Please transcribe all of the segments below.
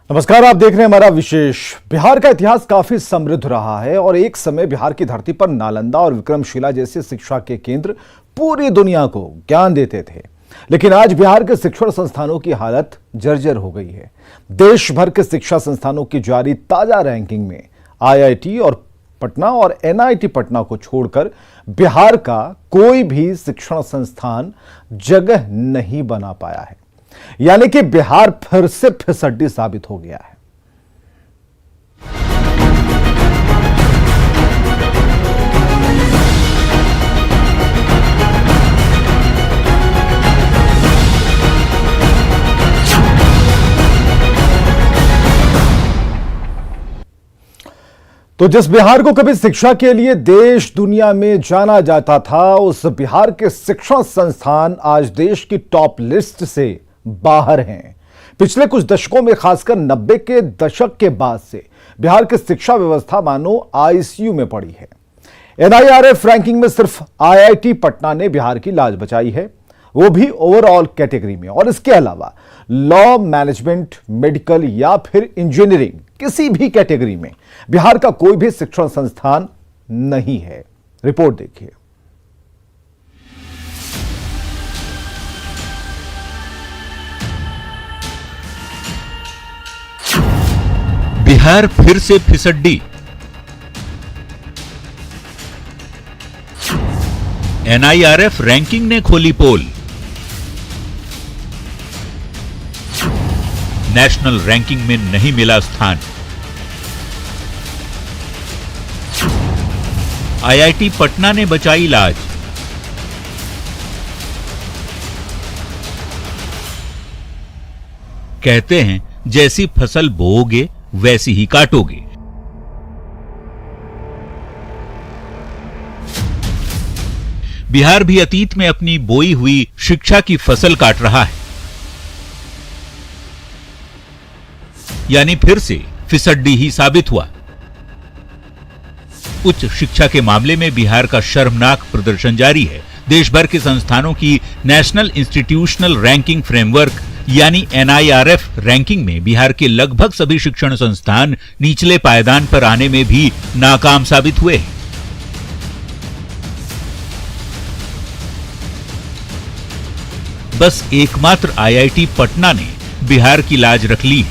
नमस्कार, आप देख रहे हैं हमारा विशेष। बिहार का इतिहास काफी समृद्ध रहा है और एक समय बिहार की धरती पर नालंदा और विक्रमशिला जैसे शिक्षा के केंद्र पूरी दुनिया को ज्ञान देते थे। लेकिन आज बिहार के शिक्षण संस्थानों की हालत जर्जर हो गई है। देश भर के शिक्षा संस्थानों की जारी ताजा रैंकिंग में आईआईटी और पटना और एनआईटी पटना को छोड़कर बिहार का कोई भी शिक्षण संस्थान जगह नहीं बना पाया है। यानी कि बिहार फिर से फिसड्डी साबित हो गया है। तो जिस बिहार को कभी शिक्षा के लिए देश दुनिया में जाना जाता था, उस बिहार के शिक्षण संस्थान आज देश की टॉप लिस्ट से बाहर हैं। पिछले कुछ दशकों में, खासकर 90 के दशक के बाद से बिहार की शिक्षा व्यवस्था मानो आईसीयू में पड़ी है। एनआईआरएफ रैंकिंग में सिर्फ आईआईटी पटना ने बिहार की लाज बचाई है, वो भी ओवरऑल कैटेगरी में। और इसके अलावा लॉ, मैनेजमेंट, मेडिकल या फिर इंजीनियरिंग, किसी भी कैटेगरी में बिहार का कोई भी शिक्षण संस्थान नहीं है। रिपोर्ट देखिए। बिहार फिर से फिसड्डी। एनआईआरएफ रैंकिंग ने खोली पोल। नेशनल रैंकिंग में नहीं मिला स्थान। आईआईटी पटना ने बचाई लाज। कहते हैं, जैसी फसल बोओगे वैसी ही काटोगे। बिहार भी अतीत में अपनी बोई हुई शिक्षा की फसल काट रहा है, यानी फिर से फिसड्डी ही साबित हुआ। उच्च शिक्षा के मामले में बिहार का शर्मनाक प्रदर्शन जारी है। देश भर के संस्थानों की नेशनल इंस्टीट्यूशनल रैंकिंग फ्रेमवर्क यानी एनआईआरएफ रैंकिंग में बिहार के लगभग सभी शिक्षण संस्थान निचले पायदान पर आने में भी नाकाम साबित हुए। बस एकमात्र आईआईटी पटना ने बिहार की लाज रख ली।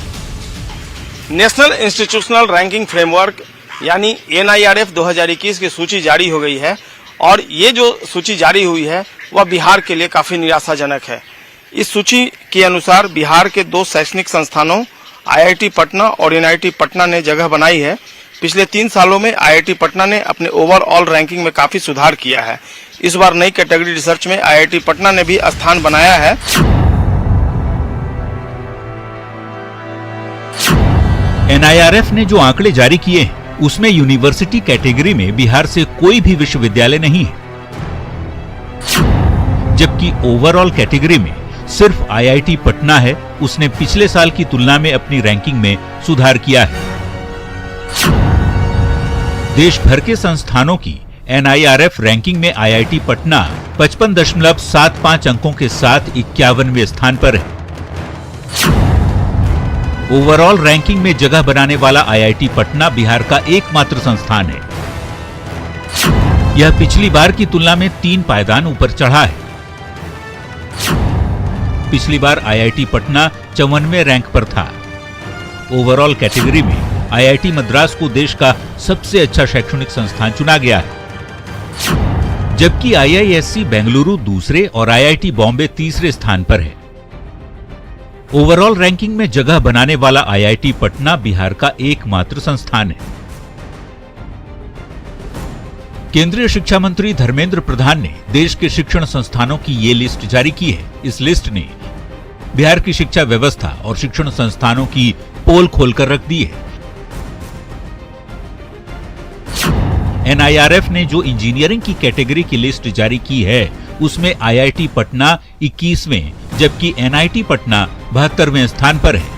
नेशनल इंस्टीट्यूशनल रैंकिंग फ्रेमवर्क यानी एनआईआरएफ 2021 की सूची जारी हो गई है और ये जो सूची जारी हुई है वह बिहार के लिए काफी निराशाजनक है। इस सूची के अनुसार बिहार के दो शैक्षणिक संस्थानों आईआईटी पटना और एनआईटी पटना ने जगह बनाई है। पिछले 3 सालों में आईआईटी पटना ने अपने ओवरऑल रैंकिंग में काफी सुधार किया है। इस बार नई कैटेगरी रिसर्च में आईआईटी पटना ने भी स्थान बनाया है। एनआईआरएफ ने जो आंकड़े जारी किए हैं, उसमें यूनिवर्सिटी कैटेगरी में बिहार से कोई भी विश्वविद्यालय नहीं है, जबकि ओवरऑल कैटेगरी में सिर्फ आईआईटी पटना है। उसने पिछले साल की तुलना में अपनी रैंकिंग में सुधार किया है। देश भर के संस्थानों की एनआईआरएफ रैंकिंग में आईआईटी पटना 55.75 अंकों के साथ 51वें स्थान पर है। ओवरऑल रैंकिंग में जगह बनाने वाला आईआईटी पटना बिहार का एकमात्र संस्थान है। यह पिछली बार की तुलना में 3 पायदान ऊपर चढ़ा है। पिछली बार आईआईटी पटना 54वें रैंक पर था। ओवरऑल कैटेगरी में आईआईटी मद्रास को देश का सबसे अच्छा शैक्षणिक संस्थान चुना गया है, जबकि आईआईएससी बेंगलुरु दूसरे और आईआईटी बॉम्बे तीसरे स्थान पर है। ओवरऑल रैंकिंग में जगह बनाने वाला आईआईटी पटना बिहार का एकमात्र संस्थान है। केंद्रीय शिक्षा मंत्री धर्मेंद्र प्रधान ने देश के शिक्षण संस्थानों की ये लिस्ट जारी की है। इस लिस्ट ने बिहार की शिक्षा व्यवस्था और शिक्षण संस्थानों की पोल खोलकर रख दी है। एनआईआरएफ ने जो इंजीनियरिंग की कैटेगरी की लिस्ट जारी की है, उसमें आईआईटी पटना 21वें, जबकि एनआईटी पटना 72वें स्थान पर है।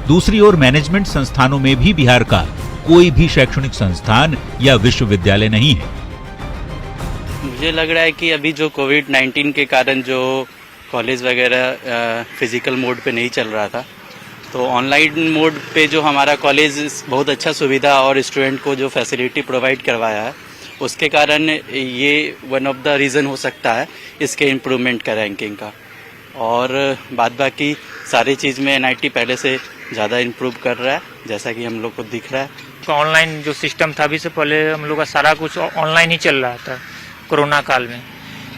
दूसरी ओर मैनेजमेंट संस्थानों में भी बिहार का कोई भी शैक्षणिक संस्थान या विश्वविद्यालय नहीं है। मुझे लग रहा है कि अभी जो कोविड-19 के कारण जो कॉलेज वगैरह फिज़िकल मोड पे नहीं चल रहा था, तो ऑनलाइन मोड पे जो हमारा कॉलेज बहुत अच्छा सुविधा और स्टूडेंट को जो फैसिलिटी प्रोवाइड करवाया है, उसके कारण ये वन ऑफ द रीज़न हो सकता है इसके इम्प्रूवमेंट का रैंकिंग का। और बाद बाकी सारी चीज़ में NIT पहले से ज़्यादा इम्प्रूव कर रहा है, जैसा कि हम लोग को दिख रहा है। ऑनलाइन जो सिस्टम था, अभी से पहले हम लोग का सारा कुछ ऑनलाइन ही चल रहा था कोरोना काल में।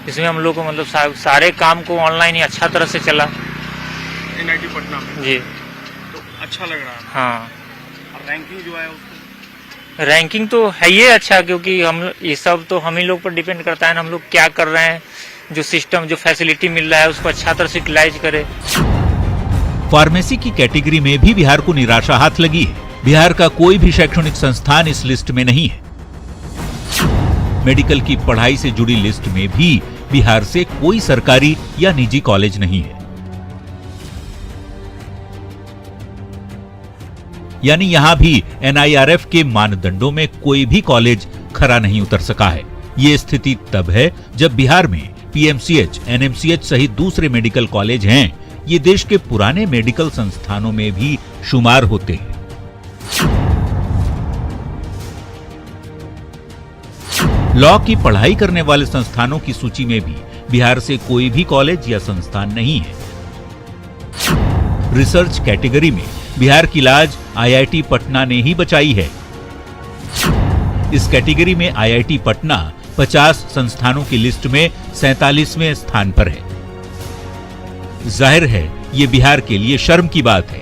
इसमें हम लोग को मतलब सारे काम को ऑनलाइन ही अच्छा तरह से चला। NIT पटना में जी, तो अच्छा लग रहा है। हाँ, और रैंकिंग जो है उसको रैंकिंग तो है ही अच्छा, क्योंकि हम ये सब तो हम ही लोग पर डिपेंड करता है ना, हम लोग क्या कर रहे हैं, जो सिस्टम जो फैसिलिटी मिल रहा है उसको अच्छा तरह से यूटिलाइज करें। फार्मेसी की कैटेगरी में भी बिहार को निराशा हाथ लगी है। बिहार का कोई भी शैक्षणिक संस्थान इस लिस्ट में नहीं है। मेडिकल की पढ़ाई से जुड़ी लिस्ट में भी बिहार से कोई सरकारी या निजी कॉलेज नहीं है। यानी यहां भी NIRF के मानदंडों में कोई भी कॉलेज खरा नहीं उतर सका है। ये स्थिति तब है जब बिहार में PMCH, NMCH सहित दूसरे मेडिकल कॉलेज हैं। ये देश के पुराने मेडिकल संस्थानों में भी शुमार होते हैं। लॉ की पढ़ाई करने वाले संस्थानों की सूची में भी बिहार से कोई भी कॉलेज या संस्थान नहीं है। रिसर्च कैटेगरी में बिहार की लाज IIT पटना ने ही बचाई है। इस कैटेगरी में IIT पटना 50 संस्थानों की लिस्ट में 47वें स्थान पर है। जाहिर है ये बिहार के लिए शर्म की बात है।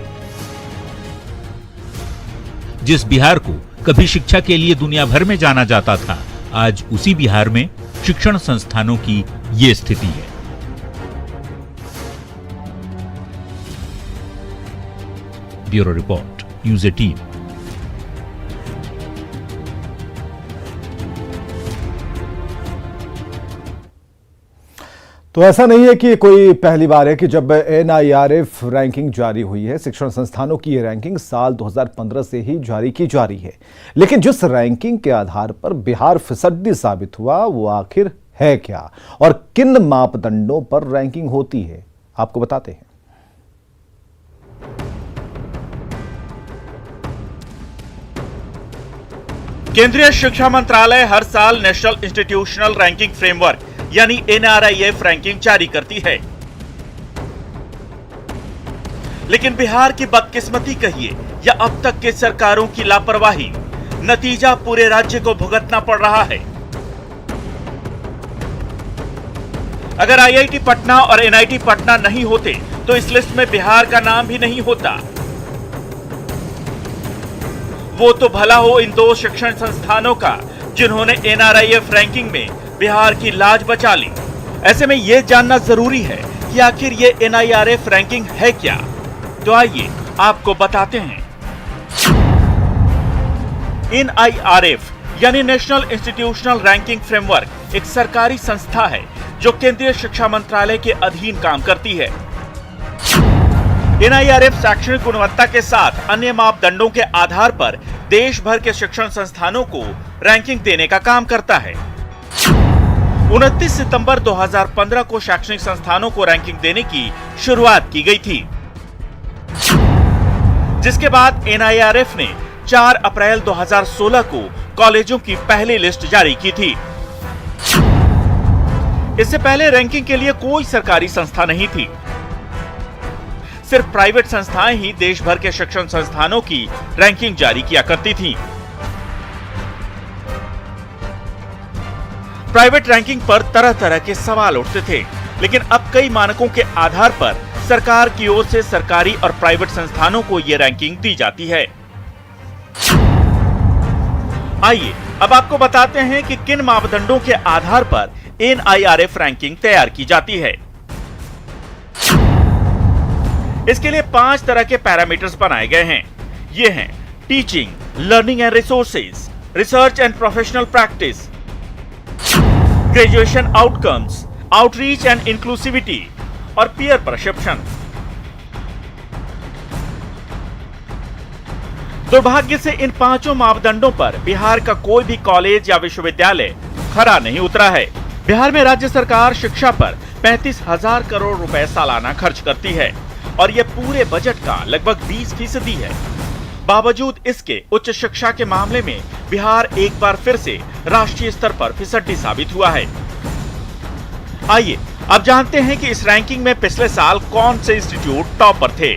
जिस बिहार को कभी शिक्षा के लिए दुनिया भर में जाना जाता था, आज उसी बिहार में शिक्षण संस्थानों की ये स्थिति है। Bureau report, news 18। तो ऐसा नहीं है कि कोई पहली बार है कि जब NIRF रैंकिंग जारी हुई है। शिक्षण संस्थानों की ये रैंकिंग साल 2015 से ही जारी की जा रही है। लेकिन जिस रैंकिंग के आधार पर बिहार फिसड्डी साबित हुआ, वो आखिर है क्या और किन मापदंडों पर रैंकिंग होती है, आपको बताते हैं। केंद्रीय शिक्षा मंत्रालय हर साल नेशनल इंस्टीट्यूशनल रैंकिंग फ्रेमवर्क यानी NRIF रैंकिंग जारी करती है। लेकिन बिहार की बदकिस्मती कहिए या अब तक के सरकारों की लापरवाही, नतीजा पूरे राज्य को भुगतना पड़ रहा है। अगर IIT पटना और NIT पटना नहीं होते तो इस लिस्ट में बिहार का नाम भी नहीं होता। वो तो भला हो इन दो शिक्षण संस्थानों का जिन्होंने NRIF रैंकिंग में बिहार की लाज बचा ली। ऐसे में यह जानना जरूरी है कि आखिर ये NIRF रैंकिंग है क्या। तो आइए आपको बताते हैं। NIRF यानी नेशनल इंस्टीट्यूशनल रैंकिंग फ्रेमवर्क एक सरकारी संस्था है जो केंद्रीय शिक्षा मंत्रालय के अधीन काम करती है। NIRF शैक्षणिक गुणवत्ता के साथ अन्य मापदंडों के आधार पर देश भर के शिक्षण संस्थानों को रैंकिंग देने का काम करता है। 29 सितंबर 2015 को शैक्षणिक संस्थानों को रैंकिंग देने की शुरुआत की गई थी, जिसके बाद NIRF ने 4 अप्रैल 2016 को कॉलेजों की पहली लिस्ट जारी की थी। इससे पहले रैंकिंग के लिए कोई सरकारी संस्था नहीं थी। सिर्फ प्राइवेट संस्थाएं ही देश भर के शिक्षण संस्थानों की रैंकिंग जारी किया करती थीं। प्राइवेट रैंकिंग पर तरह तरह के सवाल उठते थे, लेकिन अब कई मानकों के आधार पर सरकार की ओर से सरकारी और प्राइवेट संस्थानों को ये रैंकिंग दी जाती है। आइए अब आपको बताते हैं कि किन मापदंडों के आधार पर NIRF रैंकिंग तैयार की जाती है। इसके लिए 5 तरह के पैरामीटर्स बनाए गए हैं। ये हैं teaching, learning and resources, research and professional practice, graduation outcomes, outreach and inclusivity और पीयर परसेप्शन। दुर्भाग्य से इन 5 मापदंडों पर बिहार का कोई भी कॉलेज या विश्वविद्यालय खरा नहीं उतरा है। बिहार में राज्य सरकार शिक्षा पर 35,000 करोड़ रुपए सालाना खर्च करती है और ये पूरे बजट का लगभग 20% है। बावजूद इसके उच्च शिक्षा के मामले में बिहार एक बार फिर से राष्ट्रीय स्तर पर फिसड्डी साबित हुआ है। आइए अब जानते हैं कि इस रैंकिंग में पिछले साल कौन से इंस्टीट्यूट टॉप पर थे।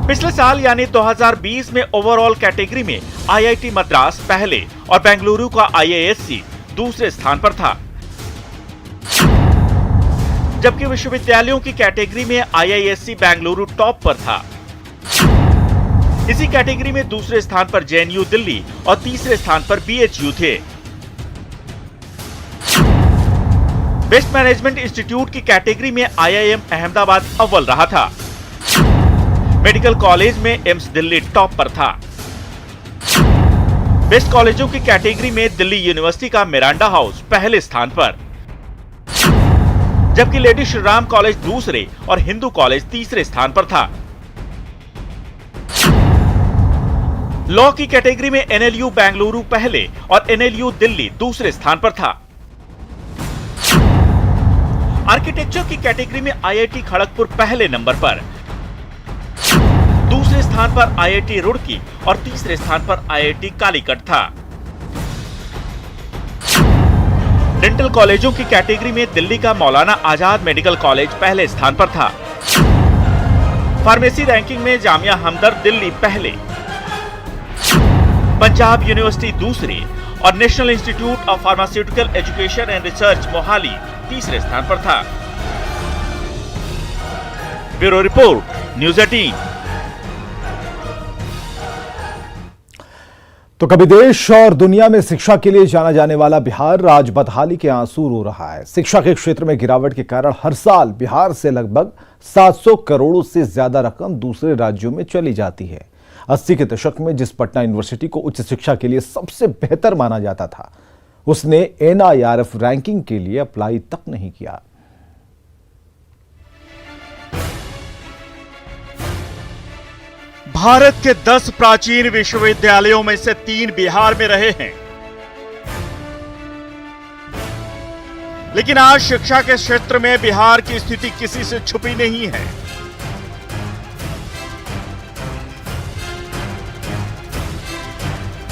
पिछले साल यानी 2020 में ओवरऑल कैटेगरी में आईआईटी मद्रास पहले और बेंगलुरु का आईआईएससी दूसरे स्थान पर था, जबकि विश्वविद्यालयों की कैटेगरी में आईआईएससी बेंगलुरु टॉप पर था। इसी कैटेगरी में दूसरे स्थान पर जेएनयू दिल्ली और तीसरे स्थान पर बीएचयू थे। बेस्ट मैनेजमेंट इंस्टीट्यूट की कैटेगरी में आईआईएम अहमदाबाद अव्वल रहा था। मेडिकल कॉलेज में एम्स दिल्ली टॉप पर था। बेस्ट कॉलेजों की कैटेगरी में दिल्ली यूनिवर्सिटी का मिरांडा हाउस पहले स्थान पर, जबकि लेडी श्री राम कॉलेज दूसरे और हिंदू कॉलेज तीसरे स्थान पर था। लॉ की कैटेगरी में एनएलयू बेंगलुरु पहले और एनएलयू दिल्ली दूसरे स्थान पर था। आर्किटेक्चर की कैटेगरी में आईआईटी खड़गपुर पहले नंबर पर, दूसरे स्थान पर आईआईटी रुड़की और तीसरे स्थान पर आईआईटी कालीकट था। डेंटल कॉलेजों की कैटेगरी में दिल्ली का मौलाना आजाद मेडिकल कॉलेज पहले स्थान पर था। फार्मेसी रैंकिंग में जामिया हमदर्द दिल्ली पहले, पंजाब यूनिवर्सिटी दूसरे और national institute of pharmaceutical education and research Mohali तीसरे स्थान पर था। Bureau report, news 18। तो कभी देश और दुनिया में शिक्षा के लिए जाना जाने वाला बिहार आज बदहाली के आंसू रो रहा है। शिक्षा के क्षेत्र में गिरावट के कारण हर साल बिहार से लगभग 700 करोड़ से ज्यादा रकम दूसरे राज्यों में चली जाती है। 80 के दशक में जिस पटना यूनिवर्सिटी को उच्च शिक्षा के लिए सबसे बेहतर माना जाता था, उसने एनआईआरएफ रैंकिंग के लिए अप्लाई तक नहीं किया। भारत के 10 प्राचीन विश्वविद्यालयों में से 3 बिहार में रहे हैं, लेकिन आज शिक्षा के क्षेत्र में बिहार की स्थिति किसी से छुपी नहीं है।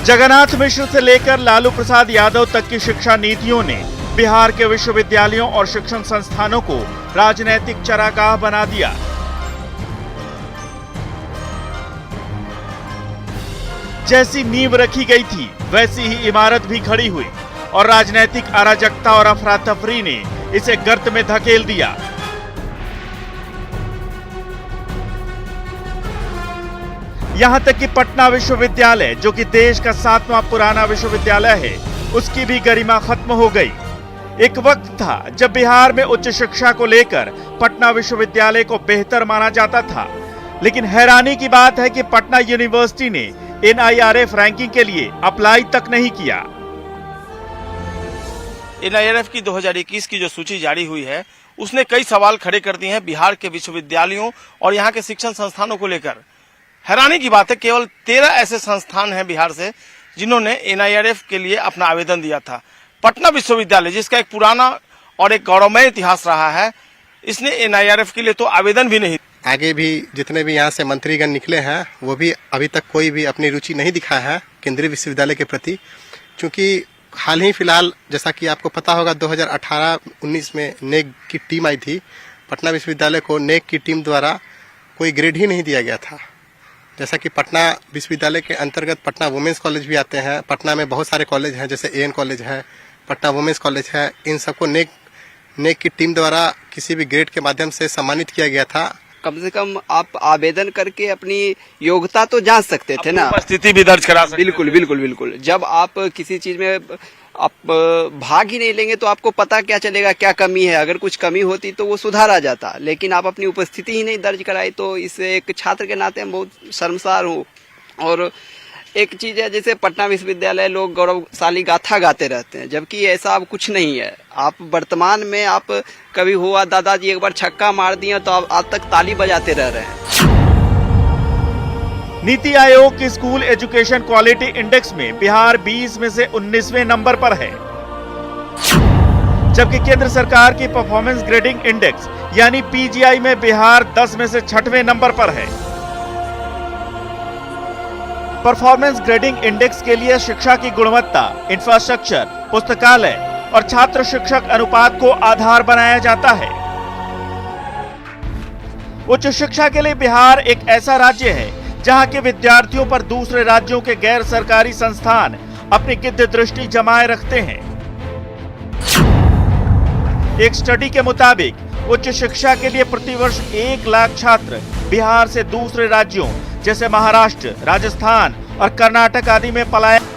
जगन्नाथ मिश्र से लेकर लालू प्रसाद यादव तक की शिक्षा नीतियों ने बिहार के विश्वविद्यालयों और शिक्षण संस्थानों को राजनैतिक चरागाह बना दिया। जैसी नींव रखी गई थी वैसी ही इमारत भी खड़ी हुई और राजनीतिक अराजकता और अफरा तफरी ने इसे गर्त में धकेल दिया। यहां तक कि पटना विश्वविद्यालय, जो कि देश का 7वां पुराना विश्वविद्यालय है, उसकी भी गरिमा खत्म हो गई। एक वक्त था जब बिहार में उच्च शिक्षा को लेकर पटना विश्वविद्यालय को बेहतर माना जाता था, लेकिन हैरानी की बात है कि पटना यूनिवर्सिटी ने एनआईआरएफ रैंकिंग के लिए अप्लाई तक नहीं किया। एनआईआरएफ की 2021 की जो सूची जारी हुई है, उसने कई सवाल खड़े कर दिए हैं बिहार के विश्वविद्यालयों और यहाँ के शिक्षण संस्थानों को लेकर। हैरानी की बात है, केवल 13 ऐसे संस्थान हैं बिहार से जिन्होंने एनआईआरएफ के लिए अपना आवेदन दिया था। पटना विश्वविद्यालय, जिसका एक पुराना और एक गौरवमय इतिहास रहा है, इसने एनआईआरएफ के लिए तो आवेदन भी नहीं। आगे भी जितने भी यहाँ से मंत्रीगण निकले हैं, वो भी अभी तक कोई भी अपनी रुचि नहीं दिखाया है केंद्रीय विश्वविद्यालय के प्रति, क्योंकि हाल ही फिलहाल जैसा कि आपको पता होगा 2018-19 में नेक की टीम आई थी। पटना विश्वविद्यालय को नेक की टीम द्वारा कोई ग्रेड ही नहीं दिया गया था। जैसा कि पटना विश्वविद्यालय के अंतर्गत पटना वुमेन्स कॉलेज भी आते हैं। पटना में बहुत सारे कॉलेज हैं, जैसे एएन कॉलेज है, पटना वुमेन्स कॉलेज है। इन सबको नेक की टीम द्वारा किसी भी ग्रेड के माध्यम से सम्मानित किया गया था। कम से कम आप आवेदन करके अपनी योग्यता तो जांच सकते थे ना, उपस्थिति भी दर्ज करा सकते। बिल्कुल बिल्कुल बिल्कुल। जब आप किसी चीज में आप भाग ही नहीं लेंगे तो आपको पता क्या चलेगा क्या कमी है। अगर कुछ कमी होती तो वो सुधारा जाता, लेकिन आप अपनी उपस्थिति ही नहीं दर्ज कराई, तो इससे एक छात्र के नाते हम बहुत शर्मसार हूँ। और एक चीज है, जैसे पटना विश्वविद्यालय लोग गौरवशाली गाथा गाते रहते हैं, जबकि ऐसा अब कुछ नहीं है। आप वर्तमान में आप कभी हुआ दादाजी एक बार छक्का मार दिए तो आप आज तक ताली बजाते रह रहे हैं। नीति आयोग की स्कूल एजुकेशन क्वालिटी इंडेक्स में बिहार 20 में से 19वें नंबर पर है, जबकि केंद्र सरकार की परफॉर्मेंस ग्रेडिंग इंडेक्स यानी पीजीआई में बिहार 10 में से 6वें नंबर पर है। परफॉर्मेंस ग्रेडिंग इंडेक्स के लिए शिक्षा की गुणवत्ता, इंफ्रास्ट्रक्चर, पुस्तकालय और छात्र शिक्षक अनुपात को आधार बनाया जाता है। उच्च शिक्षा के लिए बिहार एक ऐसा राज्य है जहां के विद्यार्थियों पर दूसरे राज्यों के गैर सरकारी संस्थान अपनी गिद्ध दृष्टि जमाए रखते हैं। एक स्टडी के मुताबिक उच्च शिक्षा के लिए प्रतिवर्ष 1 लाख छात्र बिहार से दूसरे राज्यों जैसे महाराष्ट्र, राजस्थान और कर्नाटक आदि में पलायन